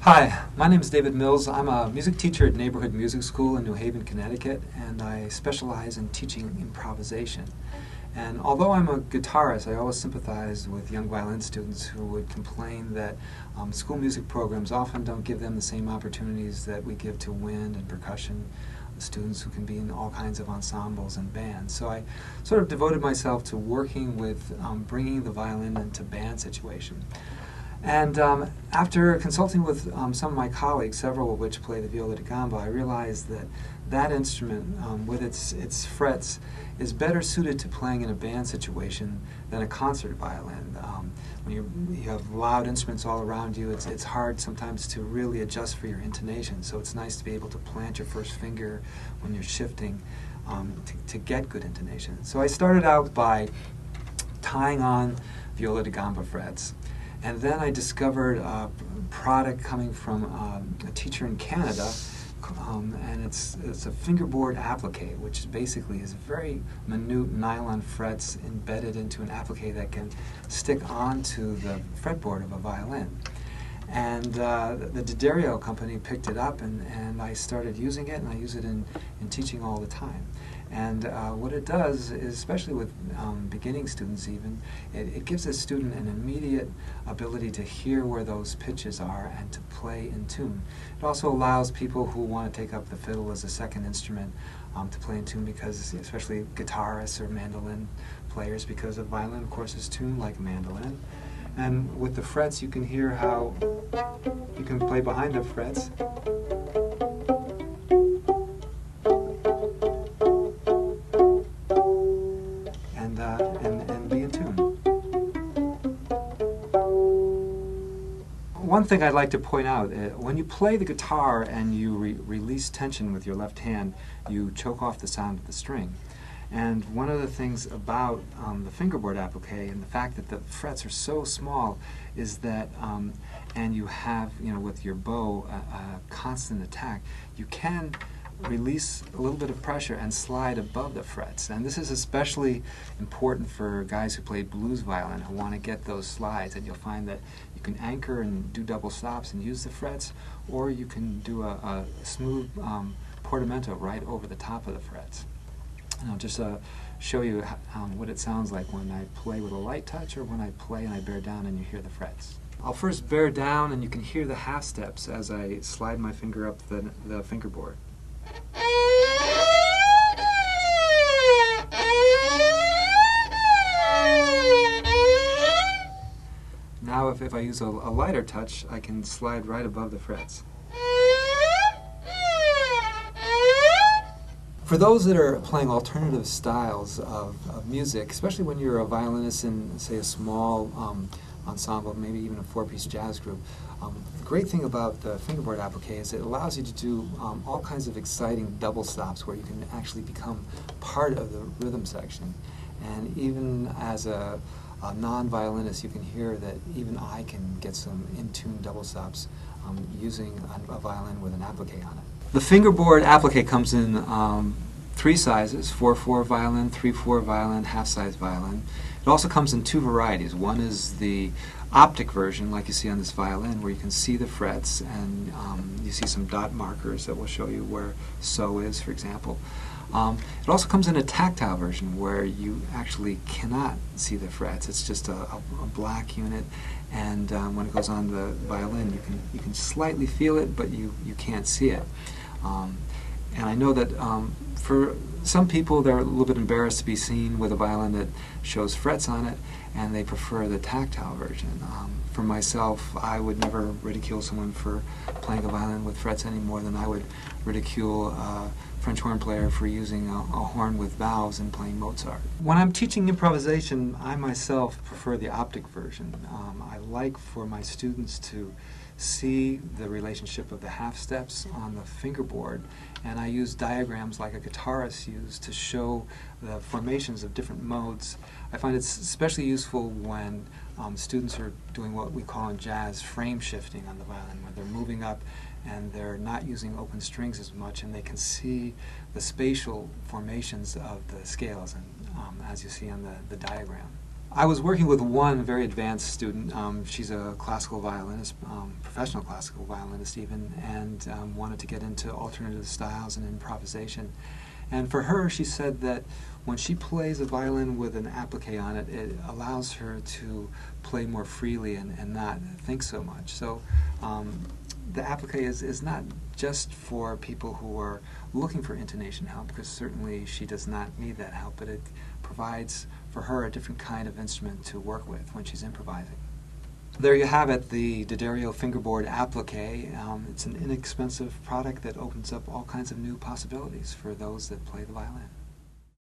Hi, my name is David Mills. I'm a music teacher at Neighborhood Music School in New Haven, Connecticut, and I specialize in teaching improvisation. And although I'm a guitarist, I always sympathize with young violin students who would complain that school music programs often don't give them the same opportunities that we give to wind and percussion students who can be in all kinds of ensembles and bands. So I sort of devoted myself to working with bringing the violin into band situation. And after consulting with some of my colleagues, several of which play the viola da gamba, I realized that that instrument, with its frets, is better suited to playing in a band situation than a concert violin. When you have loud instruments all around you, it's hard sometimes to really adjust for your intonation. So it's nice to be able to plant your first finger when you're shifting to get good intonation. So I started out by tying on viola da gamba frets. And then I discovered a product coming from a teacher in Canada, and it's a fingerboard applique, which basically is very minute nylon frets embedded into an applique that can stick onto the fretboard of a violin. And the D'Addario company picked it up, and I started using it, and I use it in teaching all the time. And what it does is, especially with beginning students even, it gives a student an immediate ability to hear where those pitches are and to play in tune. It also allows people who want to take up the fiddle as a second instrument to play in tune, because especially guitarists or mandolin players, because a violin, of course, is tuned like a mandolin. And with the frets, you can hear how you can play behind the frets. And be in tune. One thing I'd like to point out, when you play the guitar and you release tension with your left hand, you choke off the sound of the string. And one of the things about the fingerboard applique and the fact that the frets are so small is that, and you have, with your bow, a constant attack, you can release a little bit of pressure and slide above the frets. And this is especially important for guys who play blues violin who want to get those slides. And you'll find that you can anchor and do double stops and use the frets, or you can do a smooth portamento right over the top of the frets. And I'll just show you what it sounds like when I play with a light touch, or when I play and I bear down and you hear the frets. I'll first bear down, and you can hear the half steps as I slide my finger up the fingerboard. Now if I use a lighter touch, I can slide right above the frets. For those that are playing alternative styles of music, especially when you're a violinist in, say, a small ensemble, maybe even a four-piece jazz group, the great thing about the fingerboard applique is it allows you to do all kinds of exciting double stops where you can actually become part of the rhythm section. And even as a non-violinist, you can hear that even I can get some in-tune double stops using a violin with an applique on it. The fingerboard applique comes in three sizes: 4/4 violin, 3/4 violin, half-size violin. It also comes in two varieties. One is the optic version, like you see on this violin, where you can see the frets, and you see some dot markers that will show you where so is, for example. It also comes in a tactile version where you actually cannot see the frets. It's just a black unit, and when it goes on the violin, you can slightly feel it, but you can't see it. And I know that for some people, they're a little bit embarrassed to be seen with a violin that shows frets on it, and they prefer the tactile version. For myself, I would never ridicule someone for playing a violin with frets any more than I would ridicule a French horn player for using a horn with valves and playing Mozart. When I'm teaching improvisation, I myself prefer the optic version. I like for my students to see the relationship of the half steps on the fingerboard, and I use diagrams like a guitarist uses to show the formations of different modes. I find it's especially useful when students are doing what we call in jazz frame shifting on the violin, where they're moving up and they're not using open strings as much, and they can see the spatial formations of the scales, and as you see on the diagram. I was working with one very advanced student. She's a classical violinist, professional classical violinist even, and wanted to get into alternative styles and improvisation. And for her, she said that when she plays a violin with an applique on it, it allows her to play more freely and not think so much. So the applique is not just for people who are looking for intonation help, because certainly she does not need that help, but it provides for her a different kind of instrument to work with when she's improvising. There you have it, the D'Addario Fingerboard Applique. It's an inexpensive product that opens up all kinds of new possibilities for those that play the violin.